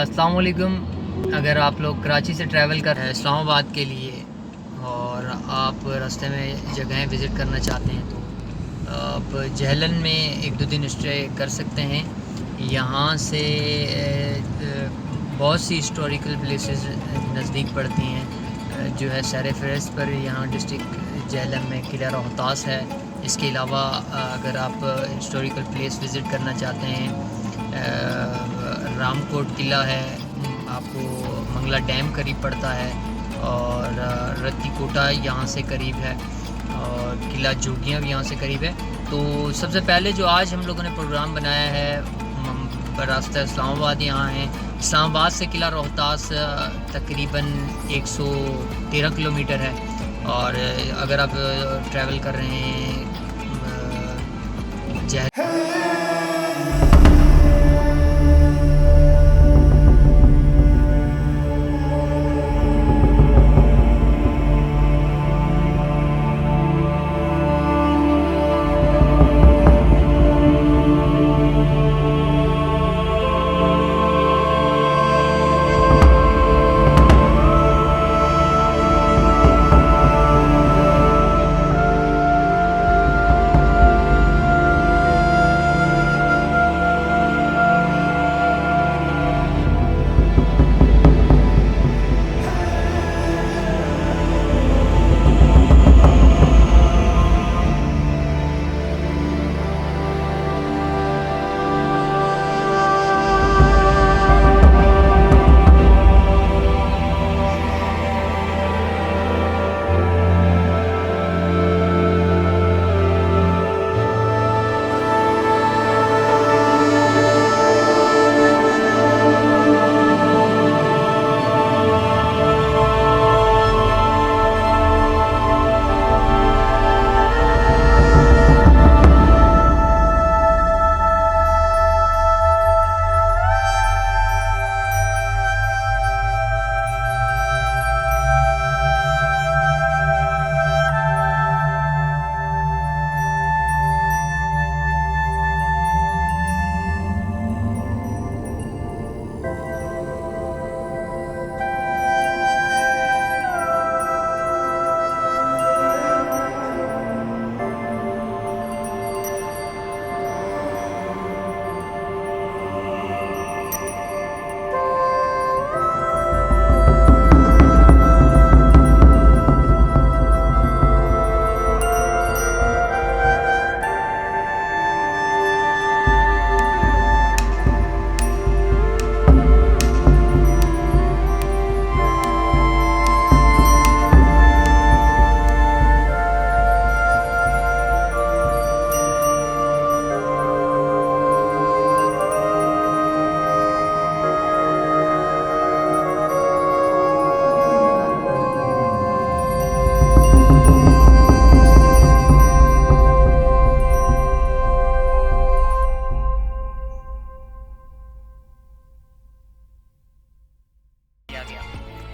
अस्सलाम वालेकुम। अगर आप लोग कराची से ट्रैवल कर रहे हैं इस्लामाबाद के लिए और आप रास्ते में जगहें विज़िट करना चाहते हैं तो आप जहलन में एक दो दिन स्टे कर सकते हैं। यहाँ से बहुत सी हिस्टोरिकल प्लेसेस नज़दीक पड़ती हैं। जो है सैर फहरिस्त पर यहाँ डिस्ट्रिक्ट जहलम में किला रोहतास है। इसके अलावा अगर आप हिस्टोरिकल प्लेस विज़िट करना चाहते हैं, रामकोट किला है, आपको मंगला डैम करीब पड़ता है और रत्ती कोटा यहाँ से करीब है और किला जोगियाँ भी यहाँ से करीब है। तो सबसे पहले जो आज हम लोगों ने प्रोग्राम बनाया है रास्ता इस्लामाबाद यहाँ है। इस्लामाबाद से किला रोहतास तकरीबन 113 किलोमीटर है और अगर आप ट्रैवल कर रहे हैं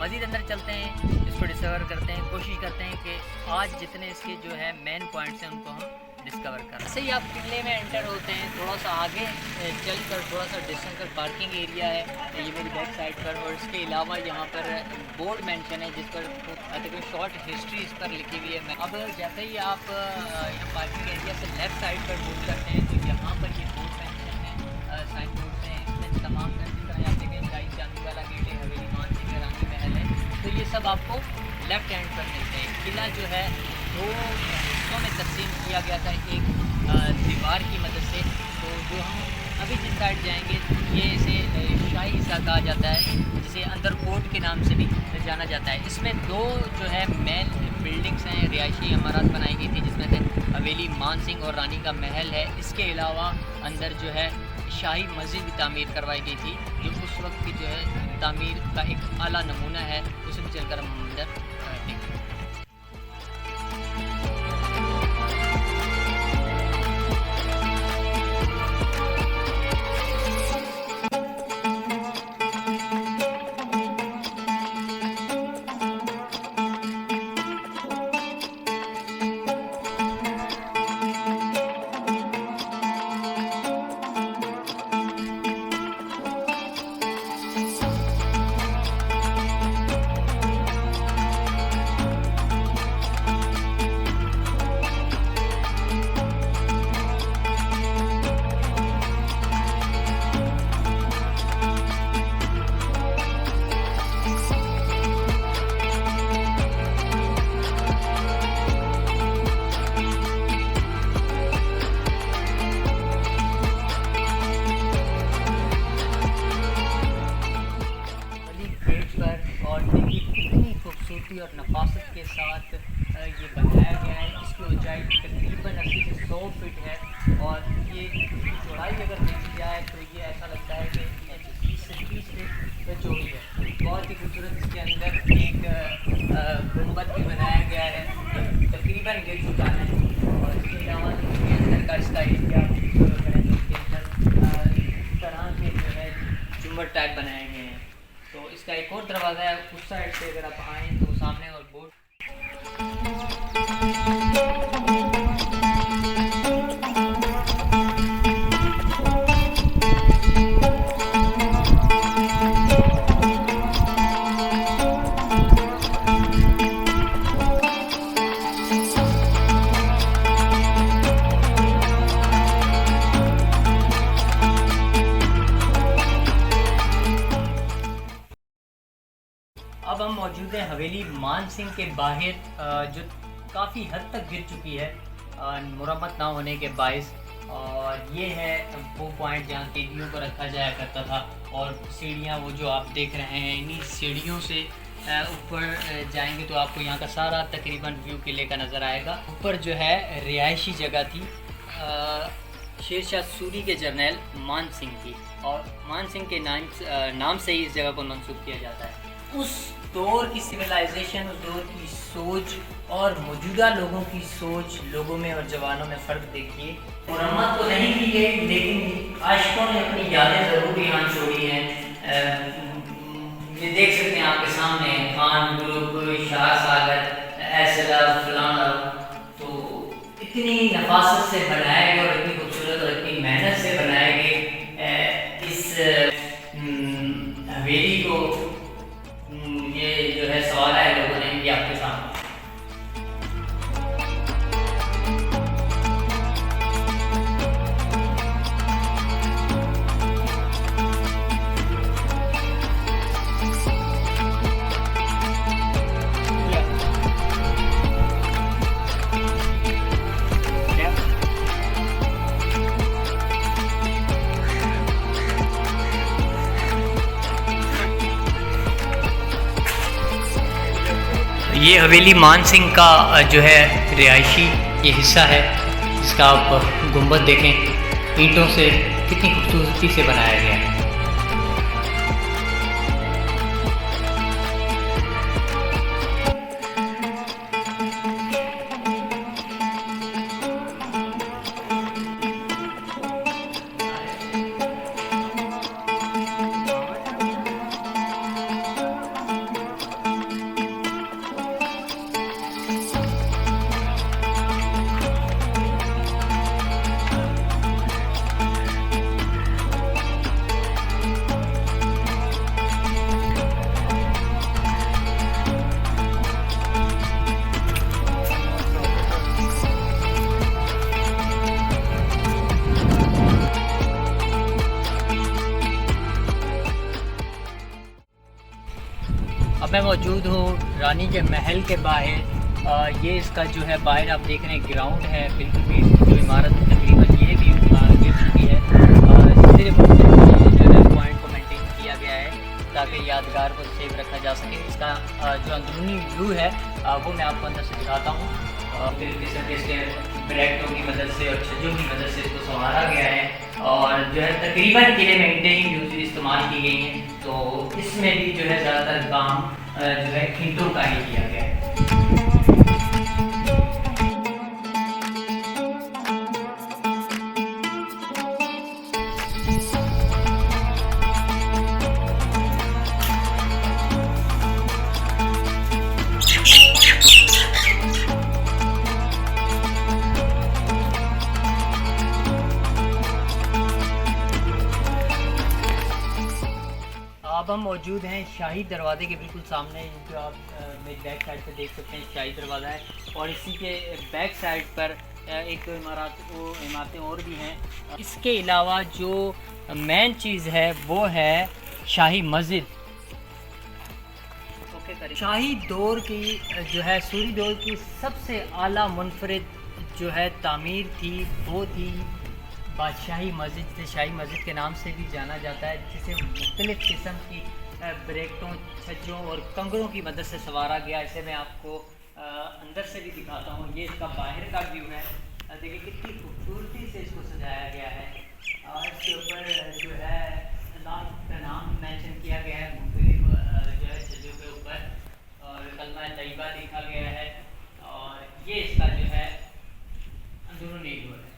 मज़ीद अंदर चलते हैं, इसको डिस्कवर करते हैं, कोशिश करते हैं कि आज जितने इसके जो है मेन पॉइंट्स हैं उनको हम डिस्कवर करें। ऐसे ही आप किले में एंटर होते हैं, थोड़ा सा आगे चलकर थोड़ा सा डिस्टेंस पर पार्किंग एरिया है ये मेरी बैक साइड पर, और इसके अलावा यहाँ पर बोर्ड मेंशन है जिस पर तकरीबन शॉर्ट हिस्ट्री इस पर लिखी हुई है। अब जैसे ही आप यहाँ पार्किंग एरिया से लेफ़्ट साइड पर मूव करते हैं तो यहाँ पर ये बोर्ड मेंशन है, साइन बोर्ड हैं, इसमें तमाम तरह यहाँ देखें शाही चांदी वाला गेट है, हवेली मान सिंह रानी महल है, तो ये सब आपको लेफ़्ट हैंड पर मिलते हैं। किला जो है दो हिस्सों में तकसीम किया गया था एक दीवार की मदद से। तो जो हम अभी जिस साइड जाएंगे ये इसे शाही हिस्सा कहा जाता है, जिसे अंदर कोट के नाम से भी जाना जाता है। इसमें दो जो है मेन बिल्डिंग्स हैं, रिहायशी इमारत बनाई गई थी जिसमें से हवेली मान सिंह और रानी का महल है। इसके अलावा अंदर जो है शाही मस्जिद भी तामीर करवाई गई थी जो उस वक्त की जो है तामीर का एक आला नमूना है। उसे भी चलकर हम अंदर देखते हैं। खूबसूरती और नफासत के साथ ये बनाया गया है। इसकी ऊंचाई तकरीबन 80 से 100 फीट है और ये चौड़ाई अगर देखी जाए तो ये ऐसा लगता है कि 20 से 30 फीट चौड़ी है। बहुत ही खूबसूरत इसके अंदर एक गुंबद भी बनाया गया है जो तकरीबन गिर चुका है। और इसके अलावा इसके अंदर का इसका एरिया करें तो इसके अंदर इस तरह के जो है झुम्मर टाइप बनाए गए हैं। तो इसका एक और दरवाज़ा है उस साइड से, अगर आप आएँ तो सामने और बोर्ड। अब हम मौजूद हैं हवेली मान सिंह के बाहर, जो काफ़ी हद तक गिर चुकी है मुरम्मत ना होने के बायस। और ये है वो पॉइंट जहाँ कैदियों को रखा जाया करता था। और सीढ़ियाँ वो जो आप देख रहे हैं, इन्हीं सीढ़ियों से ऊपर जाएंगे तो आपको यहाँ का सारा तकरीबन व्यू किले का नज़र आएगा। ऊपर जो है रिहायशी जगह थी शेरशाह सूरी के जर्नल मान सिंह की, और मान सिंह के नाम से ही इस जगह को मंसूब किया जाता है। उस दौर की सिविलाइजेशन, उस दौर की सोच और मौजूदा लोगों की सोच, लोगों में और जवानों में फ़र्क देखिए। मुरम्मत तो नहीं की गई लेकिन आशिकों ने अपनी यादें ज़रूर यहाँ छोड़ी हैं। ये देख सकते हैं आपके सामने खान ग्रुप, शाह सागर, एसएलआर फलाना। तो इतनी नफासत से बनाए गए और इतनी खूबसूरत और इतनी मेहनत से बनाए गए इस हवेली को, ये जो है सवाल है लोगों ने ये आपके सामने। ये हवेली मान सिंह का जो है रिहायशी ये हिस्सा है, इसका आप गुंबद देखें, ईंटों से कितनी खूबसूरती से बनाया गया है। अब मैं मौजूद हूँ रानी के महल के बाहर। ये इसका जो है बाहर आप देख रहे हैं ग्राउंड है, बिल्कुल भी जो इमारत तकरीबन ये भी गिर चुकी है। सिर्फ जो है पॉइंट को मेंटेन किया गया है ताकि यादगार को सेव रखा जा सके। इसका जो अंदरूनी व्यू है वो मैं आपको अंदर से दिखाता हूँ। फिर इसके ब्रैकेटों की मदद से और छज्जों की मदद से इसको संवारा गया है और जो है तकरीबन किले में ईंटें ही यूज इस्तेमाल की गई हैं। तो इसमें भी जो है ज़्यादातर काम जो है ईंटों का ही किया गया है। अब हम मौजूद हैं शाही दरवाजे के बिल्कुल सामने, जो आप मेरी बैक साइड पे देख सकते हैं शाही दरवाज़ा है। और इसी के बैक साइड पर एक दो इमारतें और भी हैं। इसके अलावा जो मेन चीज़ है वो है शाही मस्जिद। शाही दौर की जो है सूरी दौर की सबसे आला मुनफरिद जो है तामीर थी वो थी बादशाही मस्जिद। शाही मस्जिद के नाम से भी जाना जाता है, जिसे मुख्तलिफ़ किस्म की ब्रेकटों, छज्जों और कंगरों की मदद से संवारा गया। इसे मैं आपको अंदर से भी दिखाता हूँ। ये इसका बाहर का व्यू है। देखिए कितनी खूबसूरती से इसको सजाया गया है और इसके ऊपर जो है अल्लाह का नाम मेंशन किया गया है मुख्तलिफ जो है छज्जों के ऊपर, और कलमा तैयबा लिखा गया है। और ये इसका जो है अंदरूनी व्यू है।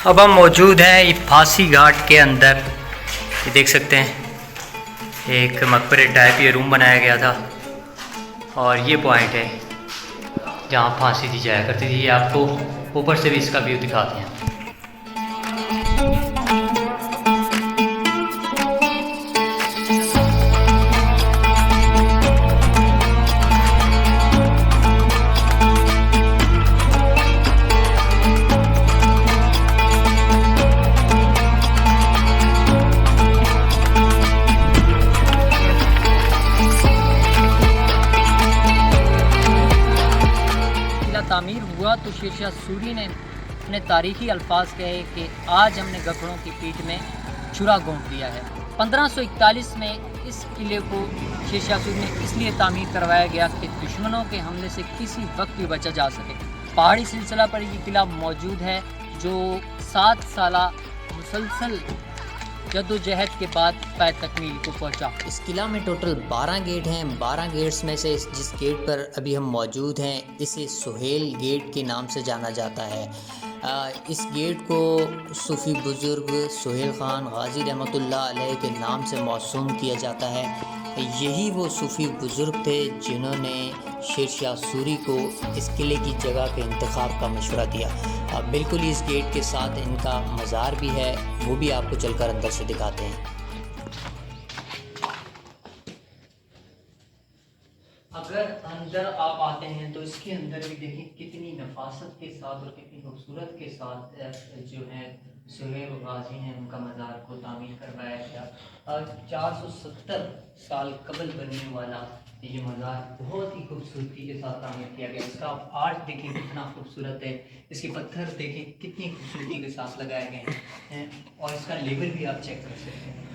अब हम मौजूद हैं फांसी घाट के अंदर। ये देख सकते हैं एक मकबरे टाइप ये रूम बनाया गया था और ये पॉइंट है जहाँ फांसी दी जाया करती थी। ये आपको ऊपर से भी इसका व्यू दिखाते हैं। तामीर हुआ तो शेरशाह सूरी ने अपने तारीखी अल्फाज कहे कि आज हमने गखड़ों की पीठ में छुरा घोंप दिया है। 1541 में इस किले को शेरशाह सूरी ने इसलिए तामीर करवाया गया कि दुश्मनों के हमले से किसी वक्त भी बचा जा सके। पहाड़ी सिलसिला पर ये किला मौजूद है जो 7 साला मुसलसल जद्दोजहद के बाद पाए तकमील को पहुंचा। इस किला में टोटल 12 गेट हैं। 12 गेट्स में से जिस गेट पर अभी हम मौजूद हैं इसे सुहेल गेट के नाम से जाना जाता है। इस गेट को सूफ़ी बुज़ुर्ग सुहेल ख़ान गाज़ी रहमतुल्लाह अलैह के नाम से मौसूम किया जाता है। यही वो सूफ़ी बुज़ुर्ग थे जिन्होंने शेरशाह सूरी को इस किले की जगह के इंतखाब का मशवरा दिया। बिल्कुल इस गेट के साथ इनका मज़ार भी है, वो भी आपको चलकर अंदर से दिखाते हैं। अगर अंदर आप आते हैं तो इसके अंदर भी देखिए कितनी नफासत के साथ और कितनी खूबसूरत के साथ जो है सुहेल गाज़ी हैं उनका मज़ार को तामीर करवाया गया। 470 साल कबल बनने वाला ये मज़ार बहुत ही खूबसूरती के साथ तामीर किया गया। इसका आप आर्ट देखें कितना खूबसूरत है, इसके पत्थर देखें कितनी खूबसूरती के साथ लगाए गए हैं और इसका लेवल भी आप चेक कर सकते हैं।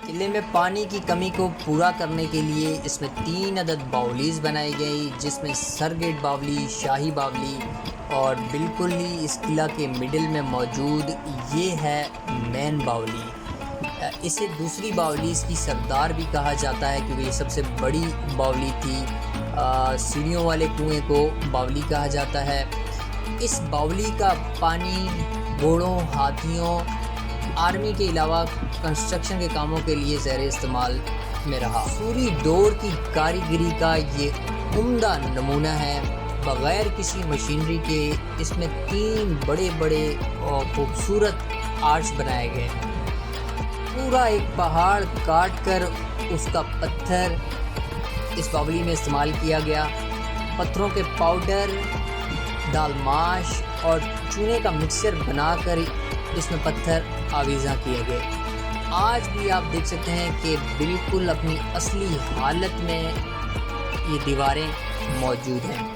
किले में पानी की कमी को पूरा करने के लिए इसमें 3 अदद बावलीज़ बनाई गई, जिसमें सरगेट बावली, शाही बावली और बिल्कुल ही इस किला के मिडिल में मौजूद ये है मेन बावली। इसे दूसरी बावली इसकी सरदार भी कहा जाता है क्योंकि ये सबसे बड़ी बावली थी। सीढ़ियों वाले कुएं को बावली कहा जाता है। इस बावली का पानी घोड़ों, हाथियों, आर्मी के अलावा कंस्ट्रक्शन के कामों के लिए ज़ेर इस्तेमाल में रहा। सूरी दौर की कारीगरी का ये उम्दा नमूना है। बग़ैर किसी मशीनरी के इसमें 3 बड़े बड़े और खूबसूरत आर्च बनाए गए हैं। पूरा एक पहाड़ काट कर उसका पत्थर इस बावली में इस्तेमाल किया गया। पत्थरों के पाउडर, दालमाश और चूने का मिक्सचर बनाकर इसमें पत्थर आवीज़ा किए गए। आज भी आप देख सकते हैं कि बिल्कुल अपनी असली हालत में ये दीवारें मौजूद हैं।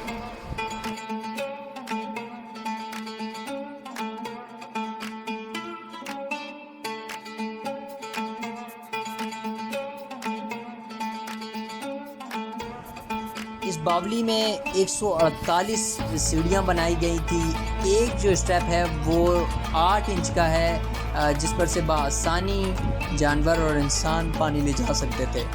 इस बावली में 148 सीढ़ियाँ बनाई गई थी। एक जो स्टेप है वो 8 इंच का है, जिस पर से बआसानी जानवर और इंसान पानी ले जा सकते थे।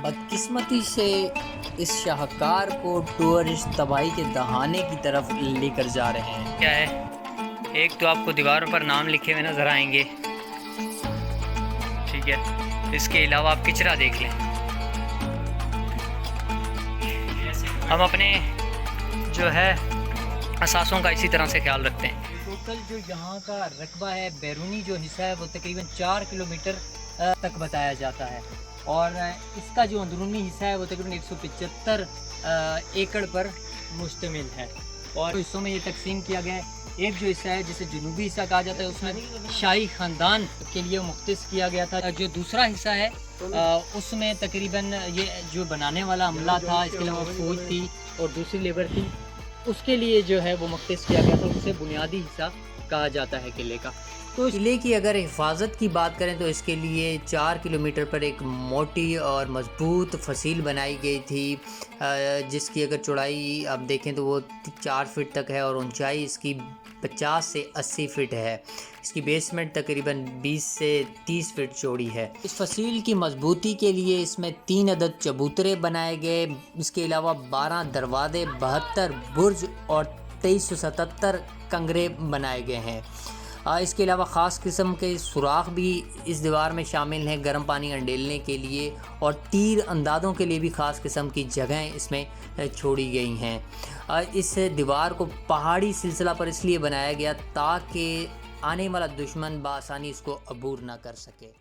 बदकिस्मती से इस शाहकार को टूरिस्ट तबाही के दहाने की तरफ लेकर जा रहे हैं। क्या है, एक तो आपको दीवारों पर नाम लिखे हुए नज़र आएंगे, ठीक है। इसके अलावा आप किचरा देख लें। हम अपने जो है असासों का इसी तरह से ख्याल रखते हैं। टोटल जो यहाँ का रकबा है, बैरूनी जो हिस्सा है वो तकरीबन 4 किलोमीटर तक बताया जाता है, और इसका जो अंदरूनी हिस्सा है वो तकरीबन 175 एकड़ पर मुश्तमिल है। और हिस्सों में ये तकसीम किया गया है। एक जो हिस्सा है जिसे जनूबी हिस्सा कहा जाता है, उसमें शाही ख़ानदान के लिए मुख्तस किया गया था। जो दूसरा हिस्सा है उसमें तकरीबन ये जो बनाने वाला अमला था, इसके अलावा फौज थी और दूसरी लेबर थी, उसके लिए जो है वो मुख्तस किया गया था। उसे बुनियादी हिस्सा कहा जाता है किले का। तो किले की अगर हिफाजत की बात करें तो इसके लिए 4 किलोमीटर पर एक मोटी और मजबूत फसील बनाई गई थी, जिसकी अगर चौड़ाई आप देखें तो वो 4 फीट तक है और ऊंचाई इसकी 50 से 80 फीट है। इसकी बेसमेंट तकरीबन 20 से 30 फीट चौड़ी है। इस फसील की मजबूती के लिए इसमें 3 अदद चबूतरे बनाए गए। इसके अलावा 12 दरवाजे, 72 बुर्ज और 2377 कंगरे बनाए गए हैं। इसके अलावा ख़ास किस्म के सुराख भी इस दीवार में शामिल हैं, गर्म पानी अंडेलने के लिए, और तीर अंदाज़ों के लिए भी ख़ास किस्म की जगहें इसमें छोड़ी गई हैं। इस दीवार को पहाड़ी सिलसिला पर इसलिए बनाया गया ताकि आने वाला दुश्मन बआसानी इसको अबूर ना कर सके।